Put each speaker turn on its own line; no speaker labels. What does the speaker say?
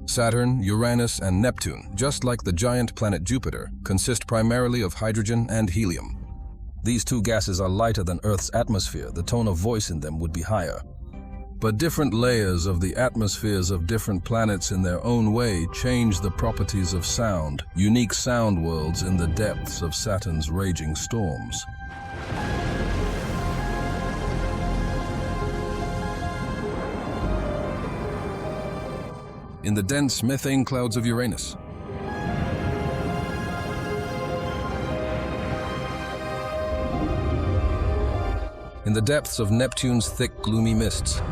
Saturn, Uranus, and Neptune, just like the giant planet Jupiter, consist primarily of hydrogen and helium. These two gases are lighter than Earth's atmosphere. The tone of voice in them would be higher. But different layers of the atmospheres of different planets in their own way change the properties of sound, unique sound worlds in the depths of Saturn's raging storms. In the dense methane clouds of Uranus. In the depths of Neptune's thick, gloomy mists.